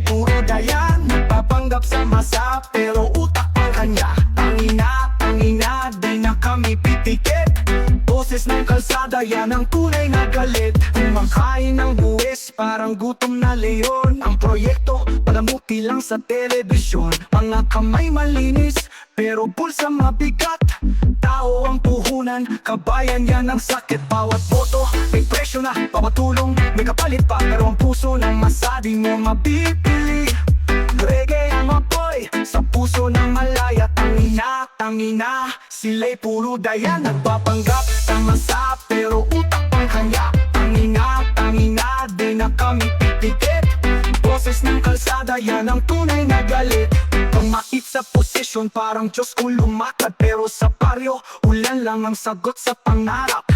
puro dayan, nagpapanggap sa masa, pero utak pang kanya. Tangina, di na kami pitikit. Boses ng kalsada, yan ang tunay na galit. Kumakain ng buwis, parang gutom na leon. Ang proyekto, palamuti lang sa telebisyon. Mga kamay malinis, pero bulsa mabigat. Tao ang puhunan, kabayan yan ang sakit. Bawat boto, may presyo na, bawat tulong, may kapalit pa. Pero ang puso ng masa, di mo mabibili. Reggae ang apoy, sa puso ng malaya. Tangina, sila'y puro dayan, nagpapanggap sa masa, pero utak pang kanya. Tangina, di na kami pitikit. Boses ng kalsada, yan ang tunay na galit. Pumait sa posisyon, parang Diyos kung lumakad. Pero sa baryo, ulan lang ang sagot sa pangarap.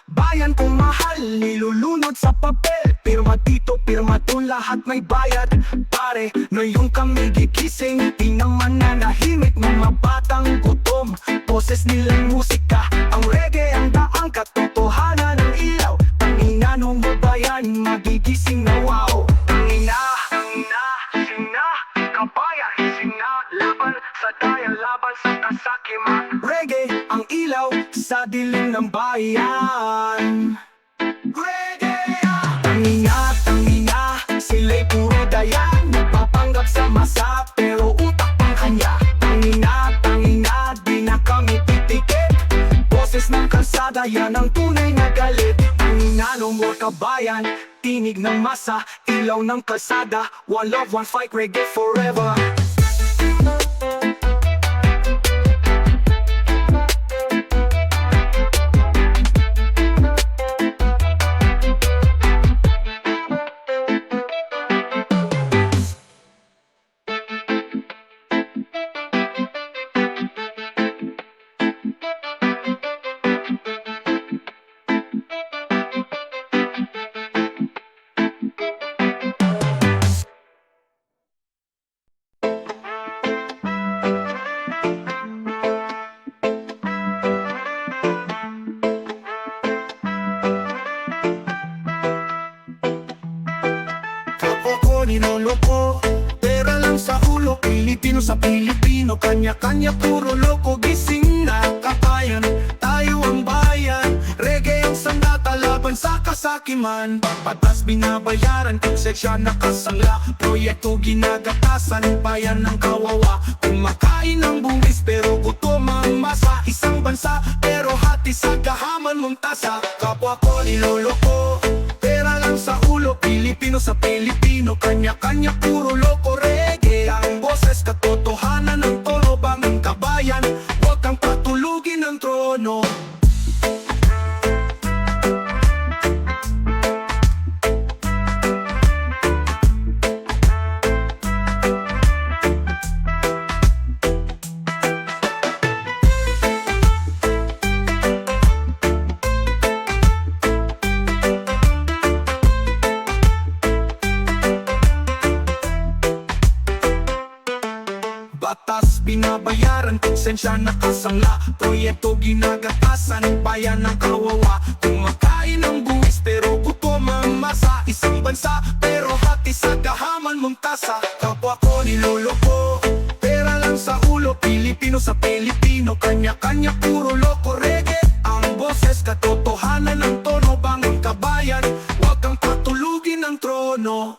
Bayan kong mahal, nilulunod sa papel. Pirma dito, pirma dun, lahat may bayad. Pare, ngayon kami gigising, di naman nanahimik. Mga batang gutom, boses nilang musika. Ang reggae ang daang katotohanan ng ilaw. Tangina nung bayan, magigising na wow. Tangina, kabayan, sina, laban sa daya, laban sa kasakiman. Reggae ang ilaw sa dilim ng bayan. Reggae, tangina, sila'y puro dayan, nagpapanggap sa masa, pero utak pang kanya. Tangina, di na kami titikit. Boses ng kalsada, yan ang tunay na galit. Tangina nung kabayan, tinig ng masa, ilaw ng kalsada. One love, one fight, reggae forever. Niloloko, pera lang sa ulo. Pilipino sa Pilipino, kanya-kanya puro loko. Gising na kabayan, tayo ang bayan. Reggae ang sandata, laban sa kasakiman. Patas binabayaran, konsensya nakasangla. Proyekto ginagatasan, bayan ng kawawa. Kumakain ng buwis, pero gutom ang masa. Isang bansa, pero hati sa gahaman mong tasa. Kapwa ko niloloko, pera lang sa ulo. Pilipino sa Pilipino, kanya-kanya puro loko. Reggae ang boses, katotohanan ng tono. Banging kabayan, huwag kang patulugin ng trono. Batas binabayaran, konsensya nakasangla. Proyekto ginagatasan, bayan ng kawawa. Kumakain ng buwis, pero gutom ang masa. Isang bansa, pero hati sa gahaman mong tasa. Kapwa ko niloloko, pera lang sa ulo. Pilipino sa Pilipino, kanya-kanya puro loko. Reggae ang boses, katotohanan ng tono. Banging kabayan, huwag kang patulugin ng trono.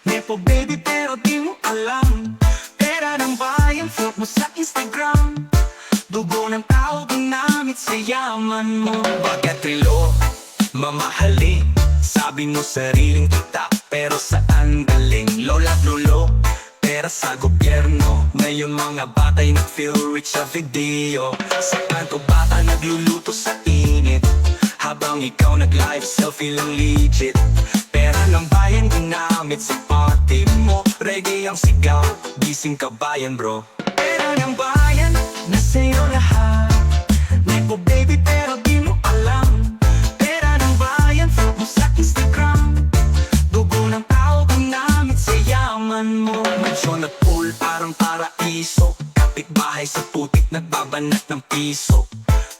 Nepo baby pero di mo alam. Pera ng bayan, float mo sa Instagram. Dugo ng tao, ginamit sa yaman mo. Bakit relo, mamahalin? Sabi mo sariling kita, pero saan galing? Lola lolo, pera sa gobyerno. Ngayon mga batay nag-feel rich sa video. Sa kanto bata nagluluto sa init, habang ikaw nag-live selfie lang legit. Pera ng bayan, ginamit gamit sa party mo. Reggae ang sigaw, gising ka bayan bro. Pera ng bayan, nasa'yo lahat. Nepo baby pero di mo alam. Pera ng bayan, follow mo sa Instagram. Dugo ng tao, ginamit sa yaman mo. Mansyon at pool, parang paraiso. Kapitbahay sa putik, nagbabanat ng piso.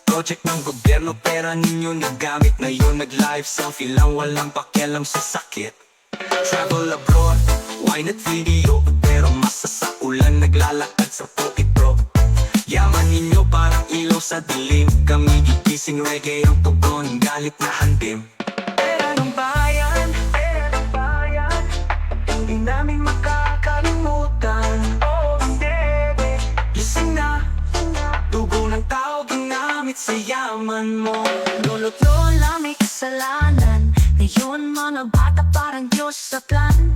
Project ng gobyerno, pera ninyo nagamit na yun. Nag-live selfie lang, walang pakialam sa sakit. Travel abroad, wine at video. Pero masa sa ulan, naglalakad sa pocket bro. Yaman ninyo parang ilaw sa dilim. Kami gigising, reggae ang tugon, galit na handim. Pera ng bayan, hindi namin makakalimutan. Oh hindi, gising na, dugo ng tao ginamit sa yaman mo. Lolo't lola may kasalanan. Ngayon mga bata parang Diyos sa plan.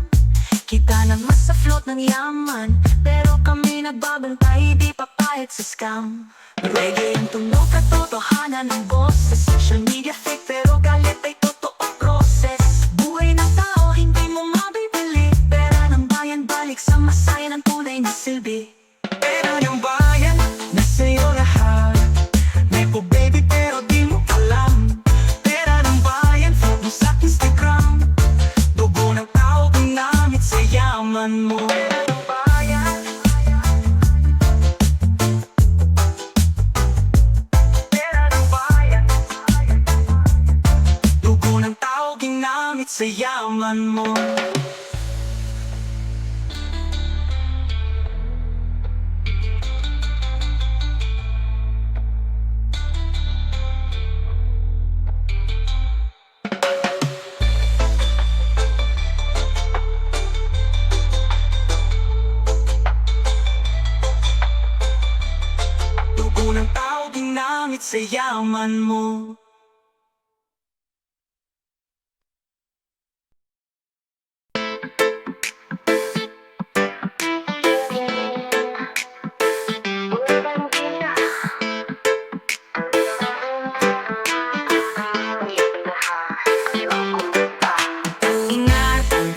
Kita naman sa float ng yaman, pero kami nagbabantay, di papayag sa scam. Reggae ang tunog at totohanan ng boses. Social media fake pero galit ay totoo process. Buhay ng tao hindi mo mabibili. Pera ng bayan balik sa masaya ng tunay na silbi. Pera ng bayan, nasa'yo lahat. Nepo baby pero di mo alam. Pera ng bayan, follow mo sa Instagram. Dugo ng tao, ginamit sa yaman mo. Pera ng bayan, pera ng bayan. Dugo ng tao, ginamit sa yaman mo. Dugo ng tao, ginamit sa yaman mo.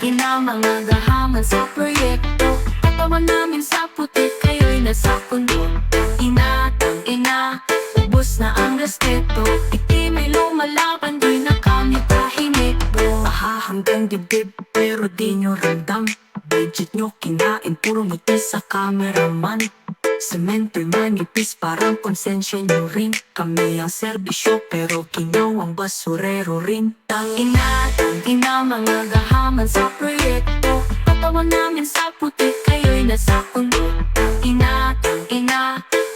Ingatan, mga gahaman sa proyekto. Katawan namin sa putik, kayo'y nasa puno. Ingatan, ubos na ang respeto. Iti may lumalaban, di na kami tahimik bro. Hanggang dibdib, pero di nyo ramdam. Budget nyo kinain, puro ngiti sa cameraman. Semento'y manipis, parang konsensya nyo rin. Kami ang serbisyo, pero kinyaw ang basurero rin. Tangina, mga gahaman sa proyekto. Katawan namin sa putik, kayo'y nasa puno. Tangina,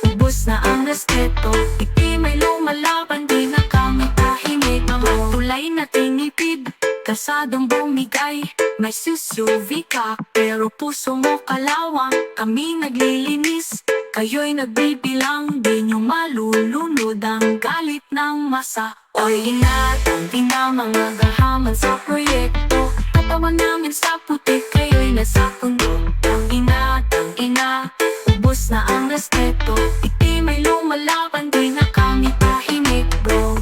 ubos na ang respeto. Iti may lumalaban, di na kami tahimik. Mga tulay na tinipid, kasadong bumigay. May SUV ka, pero puso mo kalawang. Kami naglilinis, kayo'y nagbibilang. Di nyo malulunod ang galit ng masa. Oy, ingatan, mga gahaman sa proyekto. Katawan namin sa putik, kayo'y nasa puno. Tangina, ubos na ang respeto. Iti may lumalaban, di na kami tahimik bro.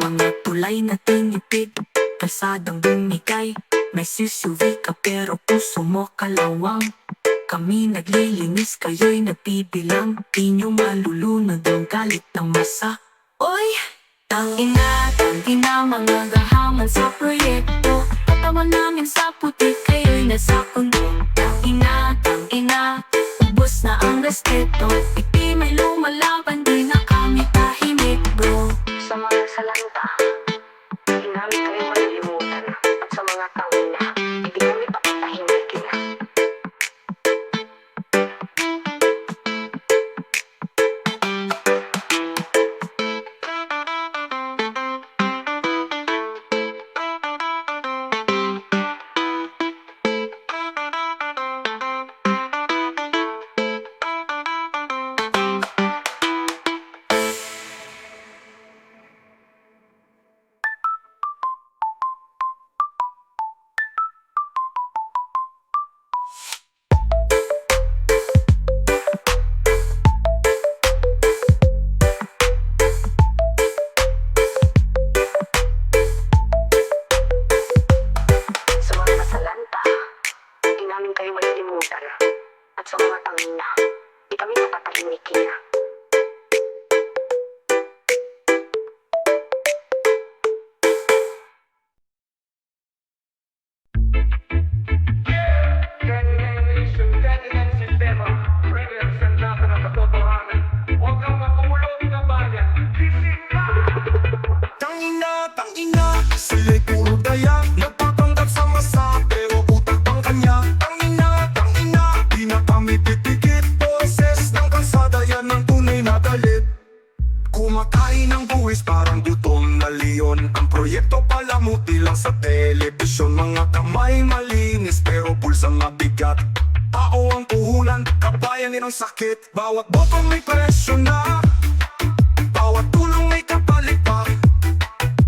Mga tulay na tinipid, kasadang bumigay. May SUV ka pero puso mo kalawang. Kami naglilinis, kayo'y nagbibilang. Di nyo malulunod ang galit ng masa. Oy! Tangina, mga gahaman sa proyekto. Katawan namin sa putik, kayo'y nasa puno. Tangina, ubos na ang respeto. Iti may lumalaban, di na kami tahimik bro. Sa mga salanta, hindi namin kayo malilimutan. At sa mga tangina, hindi kami papatahimikin. malilimutan. At sa mga tangina, di kami papatahingikin na. Tangina, sila'y puro daya. Nagpapanggap sa masa, pero utak ang kanya. Tangina, di na kami pipikit. Boses ng kalsada, yan ang tunay na galit. Kumakain ng buwis parang gutom na leon. Ang proyekto pala muti lang sa telebisyon. Mga kamay malinis pero pulsang mabigat. Tao ang puhunan, kabayan ng sakit. Bawat boto may presyo na, bawat tulong may kapalit pa.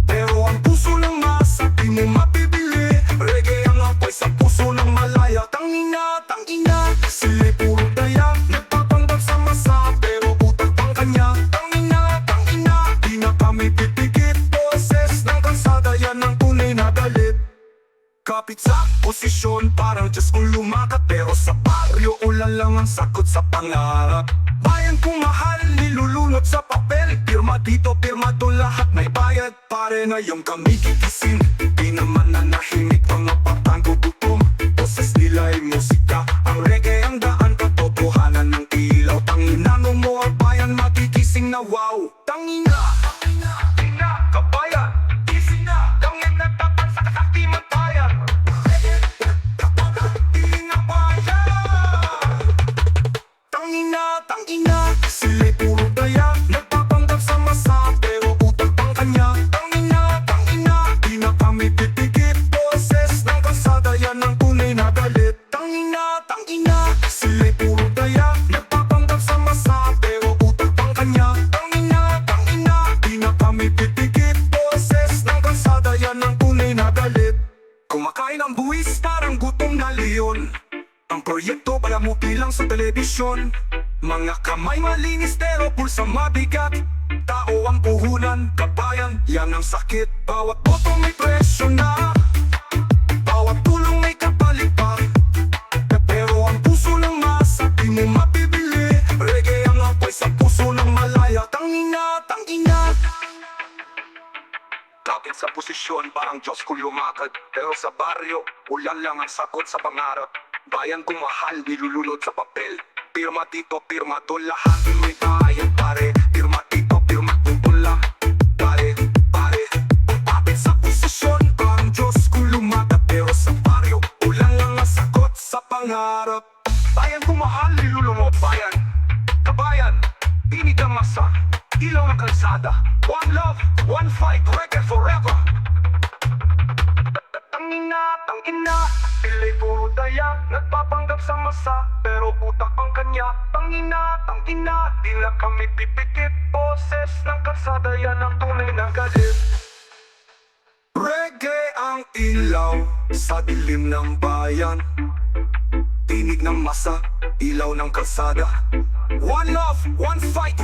Pero ang puso ng masa di mo mapibili. Reggae ang apoy sa puso ng malaya. Tangina, sila'y puro daya. Nagpapanggap sa masa pero utak ang kanya. Tangina, di na kami pipikit. Boses ng kalsada, yan ang tunay na galit. Kapit sa posisyon, parang Diyos kung lumakat. Pero sa baryo, ulan lang ang sakot sa pangarap. Bayan kong mahal, nilulunod sa papel. Pirma dito, pirma doon, lahat may bayad. Pare na yung kami kikisin, di naman nanahimik. Mga patang gugutom, boses nila ay musika. Ang reggae ang daan, katotohanan ng ilaw. Tangina mo ang bayan, makikising na wow. Tangina, kabayan, gising na. Tangin na tapan sa kasaktiman bayan. Tangina, sila'y puro daya. Nagpapanggap sa masa, pero utak ang kanya. Tangina, di na kami pipikit. Boses ng kalsada, yan ang tunay na galit. Tangina, sila'y puro daya. Nagpapanggap sa masa, pero utak ang kanya. Tangina, di na kami pipikit. Boses ng kalsada, yan ang tunay na galit. Kumakain ang buwis, parang gutom na leon. Ang proyekto pala muti lang sa telebisyon. Mga kamay malinis pero pulsa mabigat. Tao ang puhunan, kabayan, yan ang sakit. Bawat boto may presyo na, bawat tulong may kapalit pa. Pero ang puso ng masa di mo mapibili. Reggae ang apoy sa puso ng malaya. Tangina, kapit sa posisyon, parang Diyos kung lumakad. Pero sa baryo, ulan lang ang sagot sa pangarap. Bayan kong mahal, nilulunod sa papel. Pirma dito, pirma doon, lahat may bayad. Pare, pirma dito, pirma doon, pare. Kapit sa posisyon, parang Diyos kung lumakad. Pero sa baryo, ulan lang ang sagot sa pangarap. Bayan kong mahal, nilulunod bayan. Kabayan, tinig ang masa, ilaw ng kalsada. One love, one fight, reggae forever. Tangina, sila'y puro daya. Nagpapanggap sa masa, pero utak ang kanya. Tangina, di na kami pipikit. Boses ng kalsada, yan ang tunay na galit. Reggae ang ilaw sa dilim ng bayan. Tinig ng masa, ilaw ng kalsada. One love, one fight,